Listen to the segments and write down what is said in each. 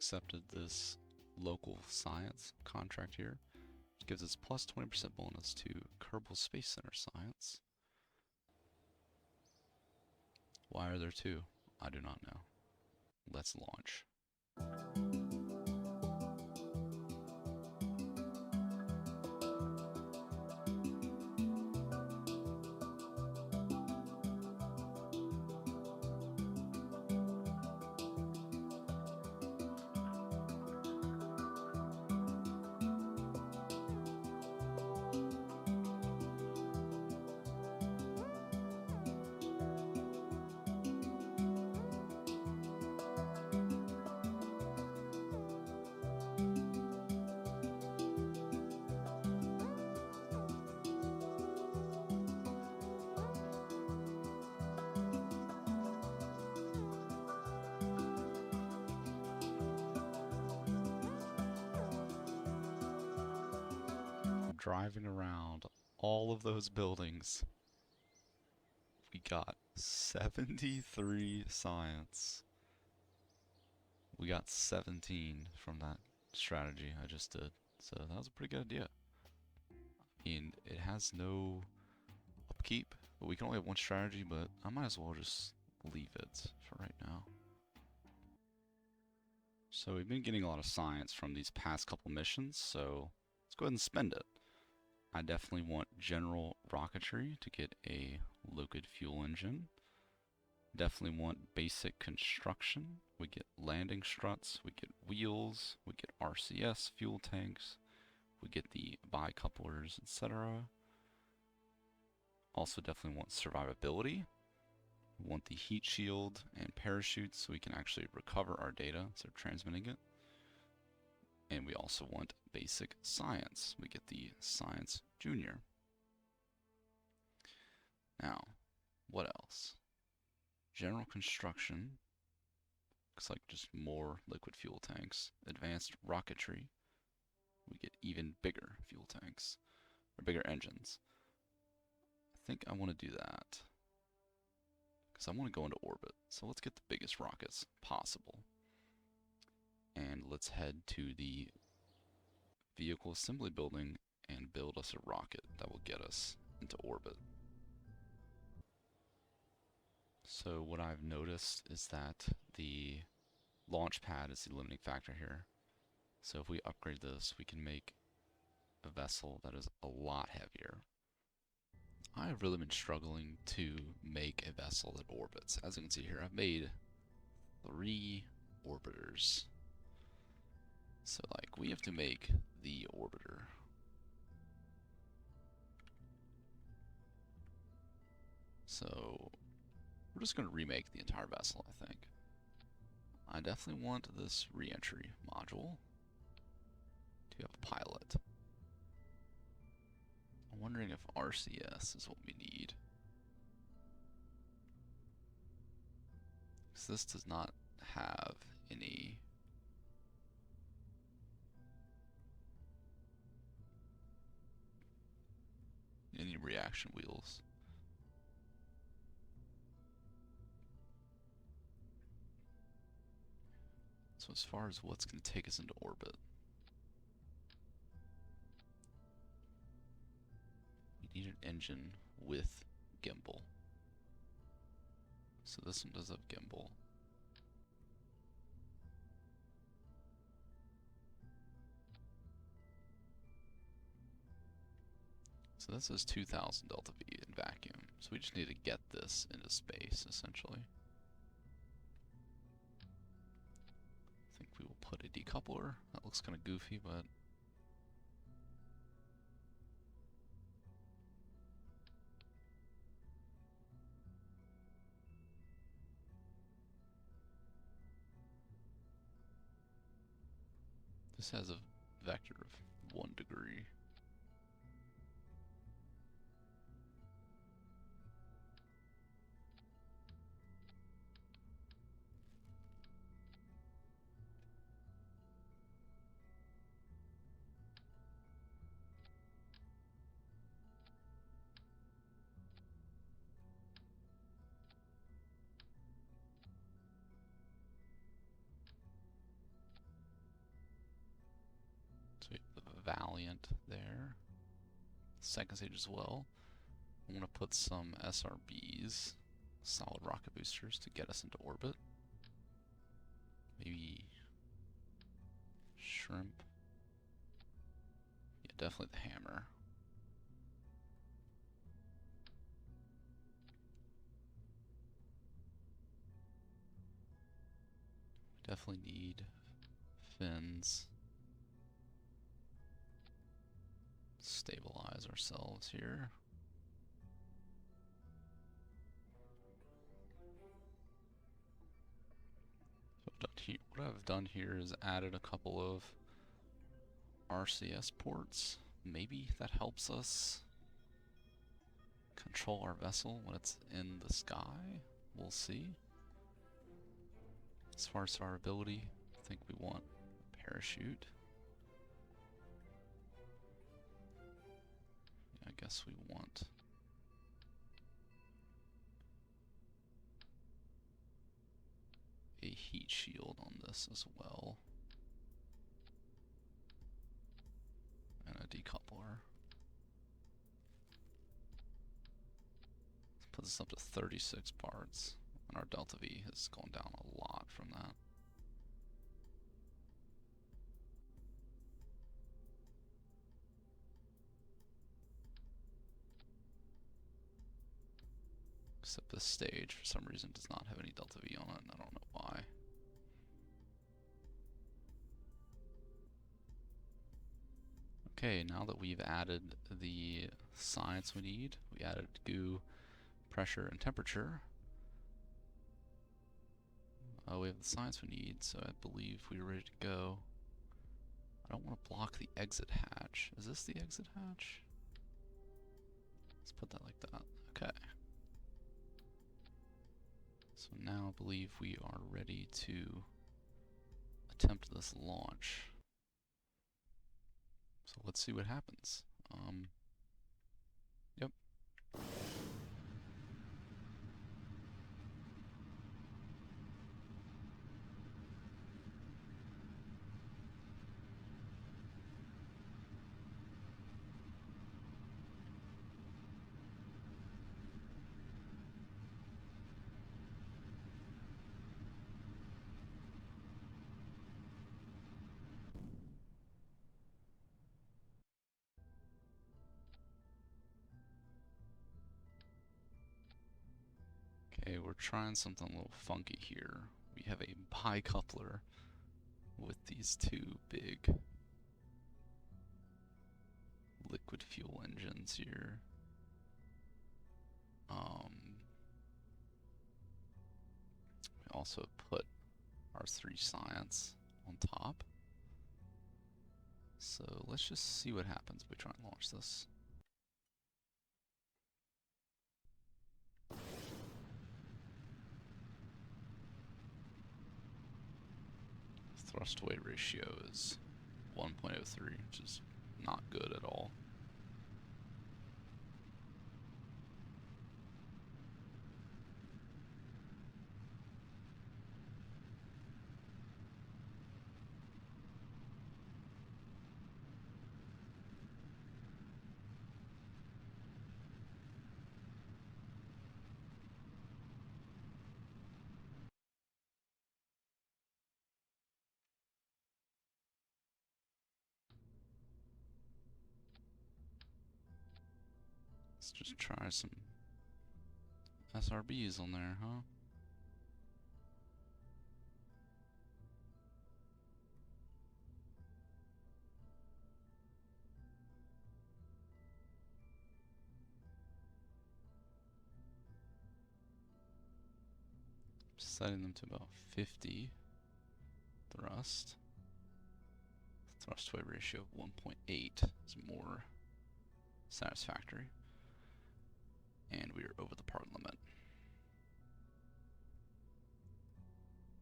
accepted this local science contract here, which gives us plus 20% bonus to Kerbal Space Center science. Why are there two? I do not know. Let's launch. Driving around all of those buildings, we got 73 science. We got 17 from that strategy I just did, so that was a pretty good idea. I mean, it has no upkeep, but we can only have one strategy, but I might as well just leave it for right now. So we've been getting a lot of science from these past couple missions, so let's go ahead and spend it. I definitely want general rocketry to get a liquid fuel engine. Definitely want basic construction. We get landing struts, we get wheels, we get RCS fuel tanks, we get the bicouplers, etc. Also definitely want survivability. We want the heat shield and parachutes so we can actually recover our data instead of transmitting it. And we also want basic science. We get the Science Junior. Now, what else? General construction. Looks like just more liquid fuel tanks. Advanced rocketry. We get even bigger fuel tanks. Or bigger engines. I think I want to do that. Because I want to go into orbit. So let's get the biggest rockets possible. And let's head to the vehicle assembly building and build us a rocket that will get us into orbit. So what I've noticed is that the launch pad is the limiting factor here. So if we upgrade this, we can make a vessel that is a lot heavier. I have really been struggling to make a vessel that orbits. As you can see here, I've made 3 orbiters. So like, we have to make the orbiter. So we're just going to remake the entire vessel, I think. I definitely want this re-entry module to have a pilot. I'm wondering if RCS is what we need. Because this does not have any reaction wheels. So as far as what's going to take us into orbit, we need an engine with gimbal. So this one does have gimbal. So this is 2000 delta V in vacuum. So we just need to get this into space, essentially. I think we will put a decoupler. That looks kind of goofy, but this has a vector of 1 degree. put there. Second stage as well. I'm going to put some SRBs, solid rocket boosters, to get us into orbit. Maybe shrimp. Yeah, definitely the hammer. Definitely need fins. Stabilize ourselves here. What I've done here is added a couple of RCS ports. Maybe that helps us control our vessel when it's in the sky. We'll see. As far as our ability, I think we want a parachute. Yeah, I guess we want a heat shield on this as well. And a decoupler. Let's put this up to 36 parts. And our delta V has gone down a lot from that. Except this stage, for some reason, does not have any delta V on it, and I don't know why. Okay, now that we've added the science we need, we added goo, pressure, and temperature. We have the science we need, so I believe we're ready to go. I don't want to block the exit hatch. Is this the exit hatch? Let's put that like that. Okay. So now I believe we are ready to attempt this launch. So let's see what happens. Yep. Okay, we're trying something a little funky here. We have a bicoupler with these two big liquid fuel engines here. We also put our 3 science on top. So let's just see what happens if we try and launch this. Thrust to weight ratio is 1.03, which is not good at all. Let's just try some SRBs on there, huh? Setting them to about 50 thrust. Thrust to weight ratio of 1.8 is more satisfactory. And we are over the part limit.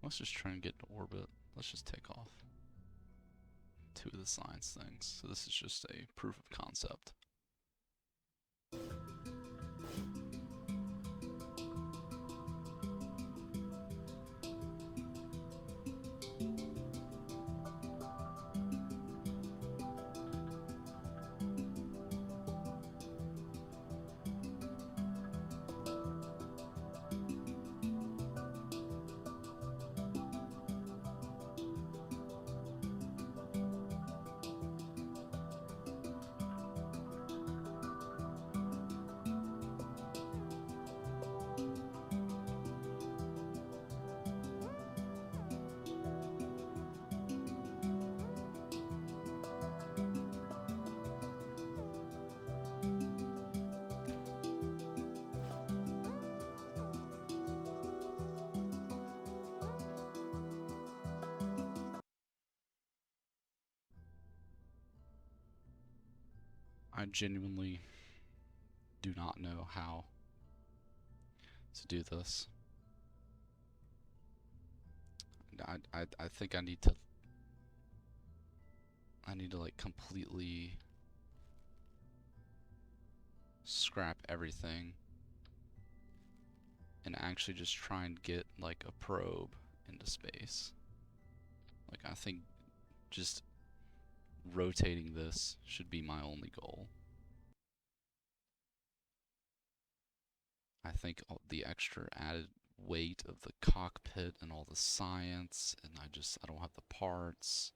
Let's just try and get into orbit. Let's just take off 2 of the science things. So this is just a proof of concept. I genuinely do not know how to do this. I think I need to like completely scrap everything and actually just try and get like a probe into space. Like I think just rotating this should be my only goal. I think the extra added weight of the cockpit and all the science, and I don't have the parts.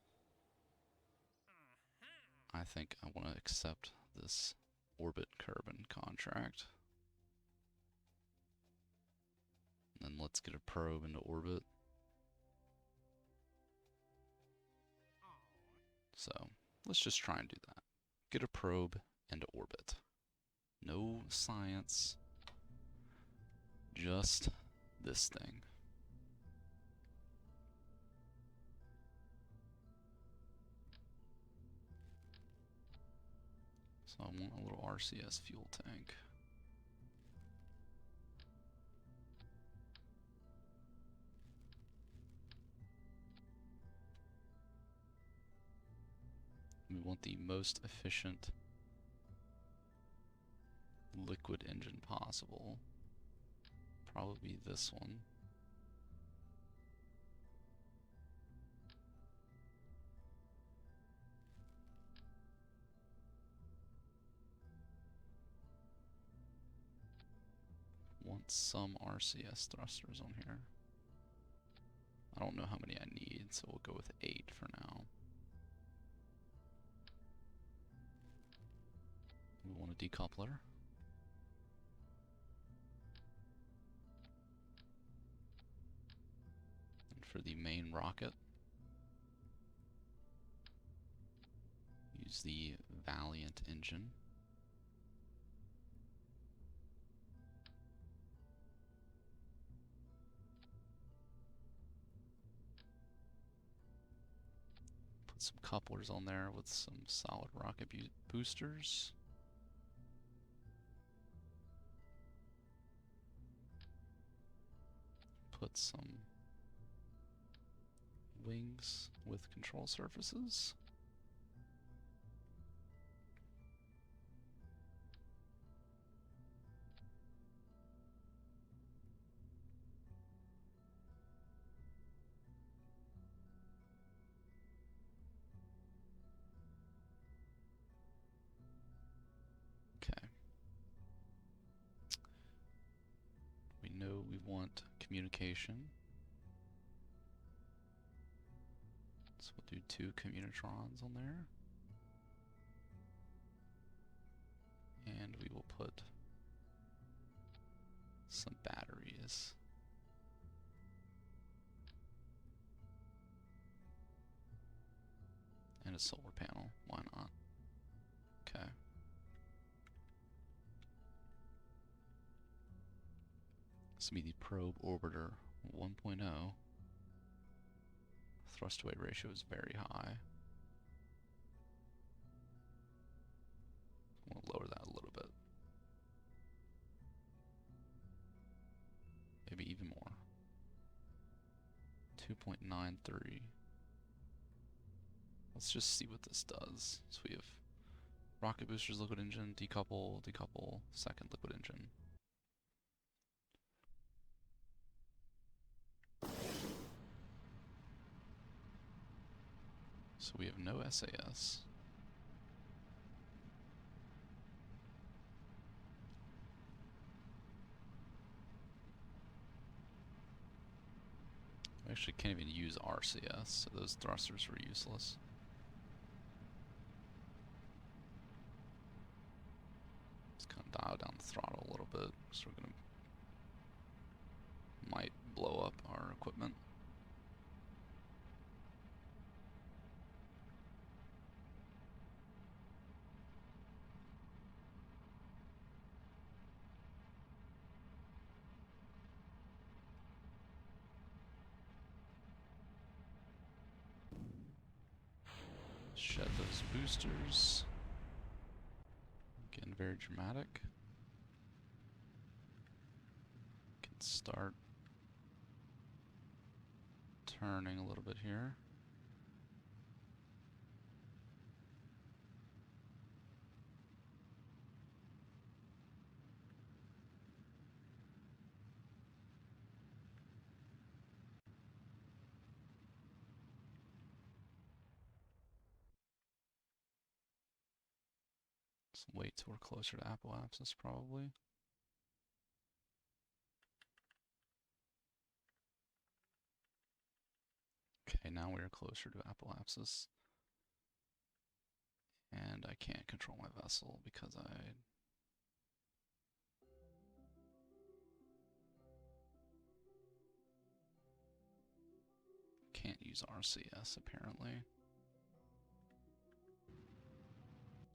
I think I want to accept this orbit Kerbin contract. And then let's get a probe into orbit. So let's just try and do that. Get a probe into orbit. No science, just this thing. So I want a little RCS fuel tank. We want the most efficient liquid engine possible. Probably this one. Want some RCS thrusters on here. I don't know how many I need, so we'll go with 8 for now. We want a decoupler. And for the main rocket, use the Valiant engine. Put some couplers on there with some solid rocket boosters. Put some wings with control surfaces. Okay. We know we want communication. So we'll do 2 communitrons on there. And we will put some batteries. And a solar panel, why not? Okay. This will be the probe orbiter 1.0. Thrust to weight ratio is very high. I'm going to lower that a little bit. Maybe even more. 2.93. Let's just see what this does. So we have rocket boosters, liquid engine, decouple, decouple, second liquid engine. So we have no SAS. We actually can't even use RCS, so those thrusters were useless. Let's kind of dial down the throttle a little bit, because we're gonna might blow up our equipment. Shed those boosters. very dramatic. Can start turning a little bit here. Let's wait till we're closer to apoapsis, probably. Okay, now we are closer to apoapsis. And I can't control my vessel because I can't use RCS apparently.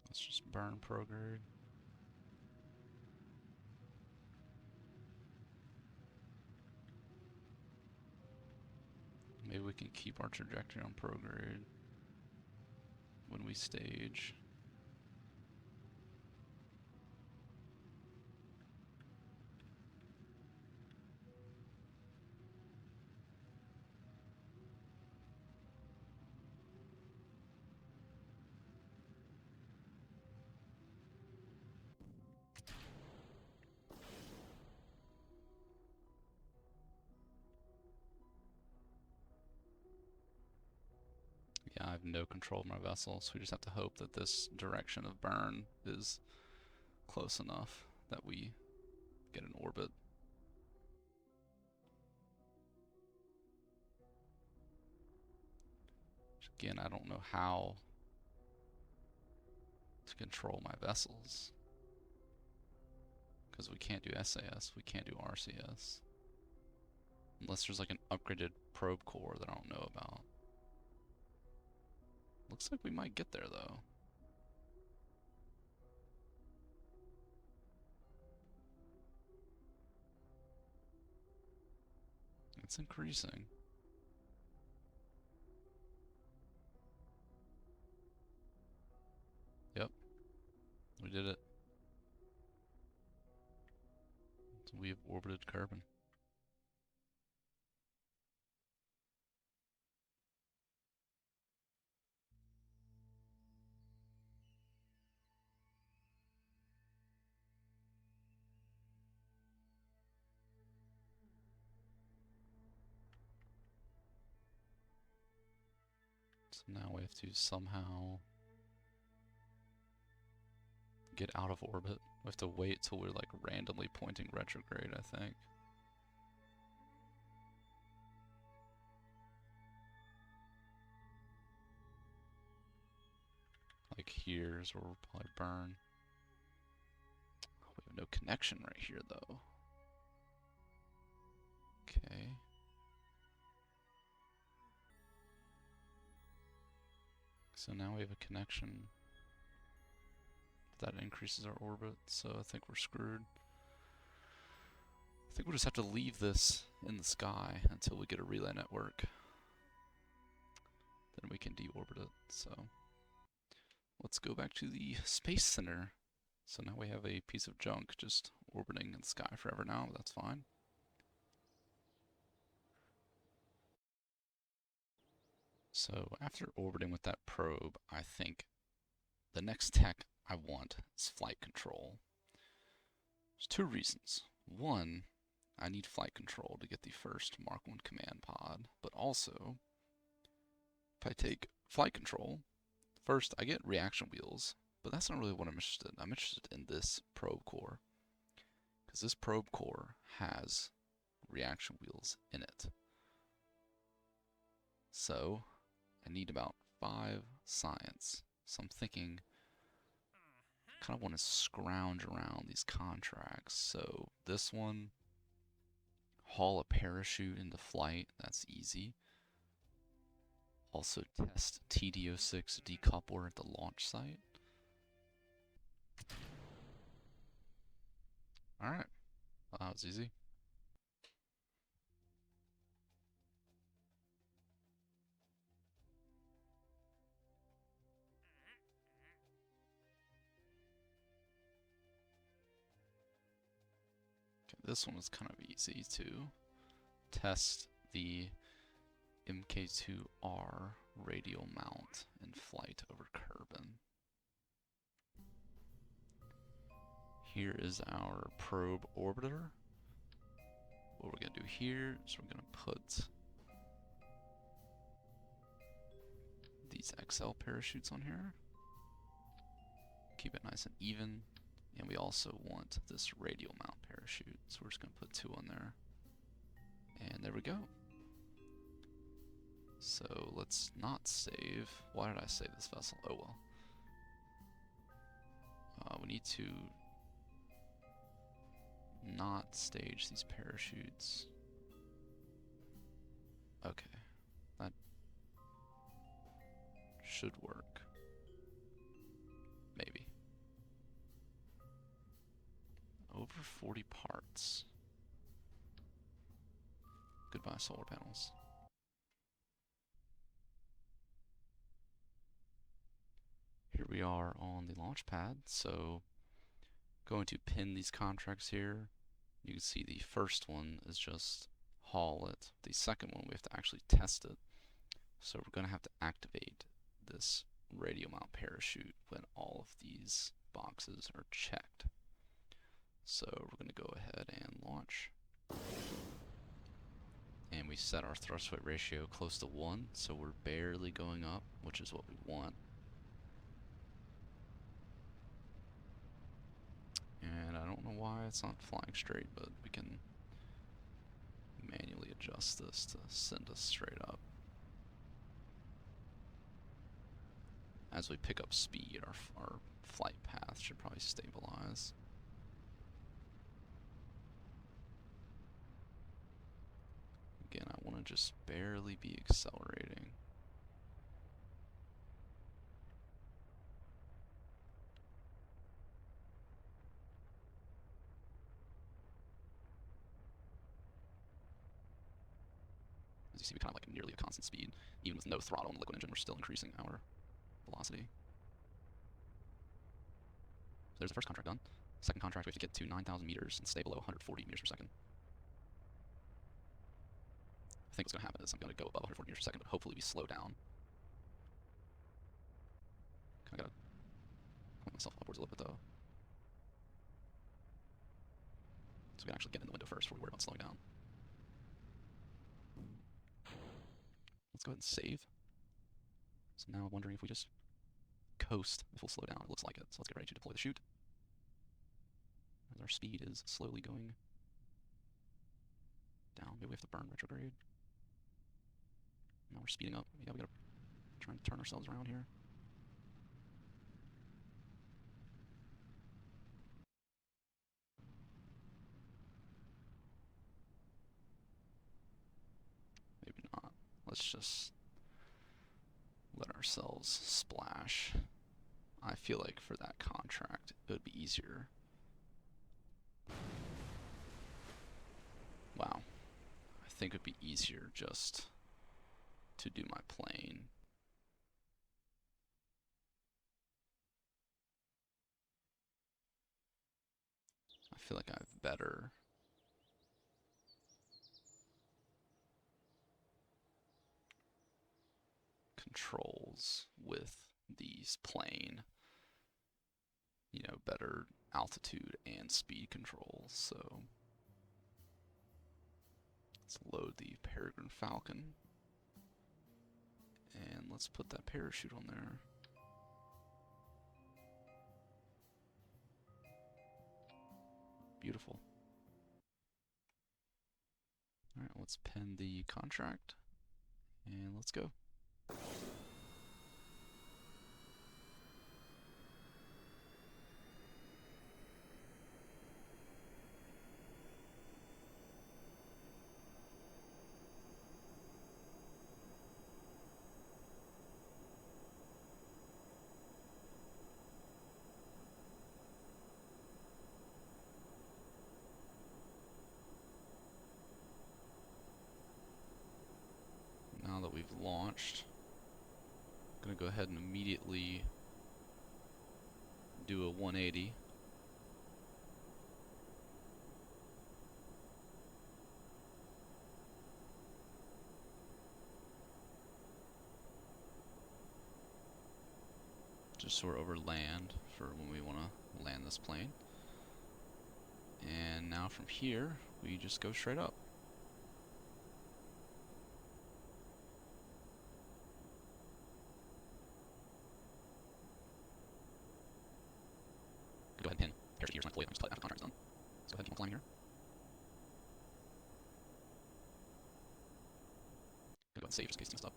Let's just burn prograde. Maybe we can keep our trajectory on prograde when we stage. Yeah, I have no control of my vessel, so we just have to hope that this direction of burn is close enough that we get an orbit. Again, I don't know how to control my vessels, because we can't do SAS, we can't do RCS. Unless there's like an upgraded probe core that I don't know about. Looks like we might get there though. It's increasing. Yep, we did it. So we have orbited Kerbin. So now we have to somehow get out of orbit. We have to wait till we're like randomly pointing retrograde, I think. Like here's where we'll probably burn. Oh, we have no connection right here though. Okay. So now we have a connection. That increases our orbit, so I think we're screwed. I think we'll just have to leave this in the sky until we get a relay network. Then we can deorbit it, so. Let's go back to the Space Center. So now we have a piece of junk just orbiting in the sky forever now, but that's fine. So after orbiting with that probe, I think the next tech I want is flight control. There's two reasons. One, I need flight control to get the first Mark 1 command pod, but also, if I take flight control, first I get reaction wheels, but that's not really what I'm interested in. I'm interested in this probe core, because this probe core has reaction wheels in it. So, I need about 5 science. So I'm thinking, kind of want to scrounge around these contracts. So this one, haul a parachute into flight, that's easy. Also test TD06 decoupler at the launch site. Alright, well, that was easy. this one was kind of easy to test the MK2R radial mount in flight over Kerbin. Here is our probe orbiter. What we're going to do here is we're going to put these XL parachutes on here. Keep it nice and even. And we also want this radial mount parachute, so we're just going to put 2 on there. And there we go. So let's not save. Why did I save this vessel? Oh well. We need to not stage these parachutes. Okay, that should work. Maybe. Over 40 parts. Goodbye, solar panels. Here we are on the launch pad, so going to pin these contracts here. You can see the first one is just haul it. The second one we have to actually test it. So we're going to have to activate this radial mount parachute when all of these boxes are checked. So we're going to go ahead and launch. And we set our thrust weight ratio close to 1, so we're barely going up, which is what we want. And I don't know why it's not flying straight, but we can manually adjust this to send us straight up. As we pick up speed, our flight path should probably stabilize. Again, I want to just barely be accelerating. As you see, we kind of like nearly a constant speed. Even with no throttle in the liquid engine, we're still increasing our velocity. So there's the first contract done. Second contract, we have to get to 9,000 meters and stay below 140 meters per second. I think what's going to happen is I'm going to go above 140 meters per second, but hopefully we slow down. Kind of got to point myself upwards a little bit though. So we can actually get in the window first before we worry about slowing down. Let's go ahead and save. So now I'm wondering if we just coast, if we'll slow down. It looks like it. So let's get ready to deploy the chute. As our speed is slowly going down. Maybe we have to burn retrograde. Now we're speeding up. Yeah, we gotta try and turn ourselves around here. Maybe not. Let's just let ourselves splash. I feel like for that contract, it would be easier. Wow. I think it would be easier just to do my plane. I feel like I have better controls with these plane, you know, better altitude and speed controls. So let's load the Peregrine Falcon and let's put that parachute on there. Beautiful. All right, let's pin the contract and let's go. Now that we've launched, I'm going to go ahead and immediately do a 180. just so we're over land for when we want to land this plane. And now from here, we just go straight up. Go ahead and pin parachute here so I can just cut it after the contract's done. So go ahead and keep on flying here. Go ahead and save just in case it's messed up.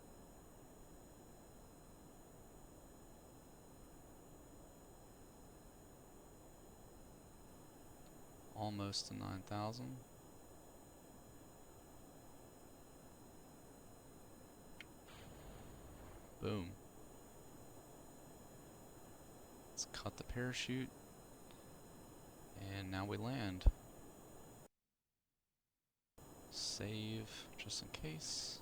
Almost to 9,000. Boom. Let's cut the parachute. And now we land. Save just in case.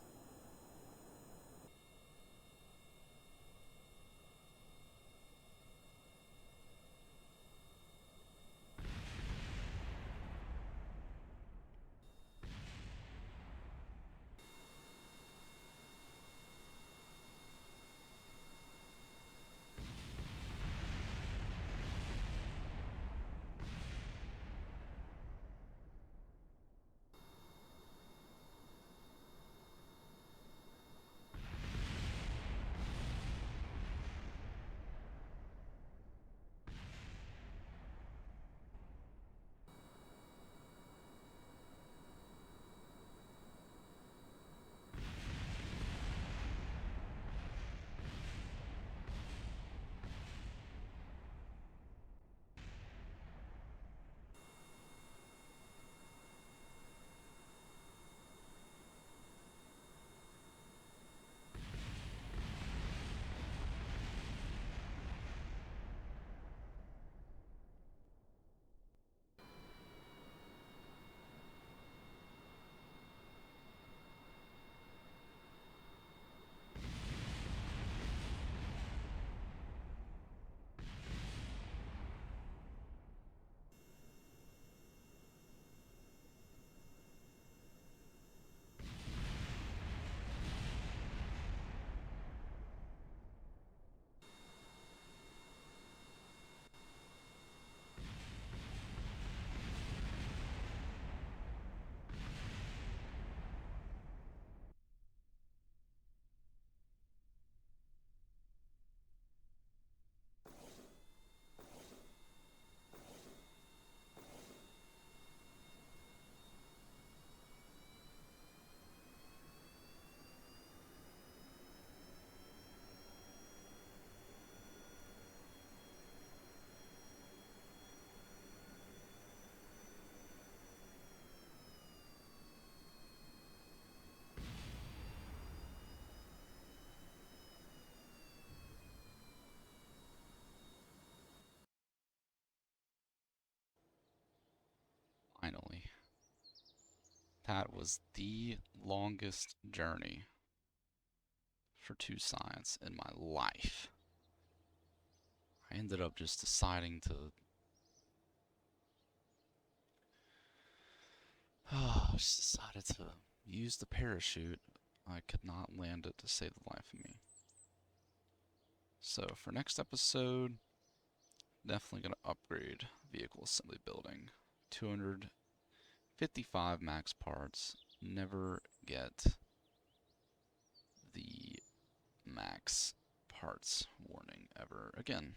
Finally. That was the longest journey for 2 science in my life. I ended up just deciding to just decided to use the parachute. I could not land it to save the life of me. So for next episode, definitely going to upgrade vehicle assembly building. 255 max parts. Never get the max parts warning ever again.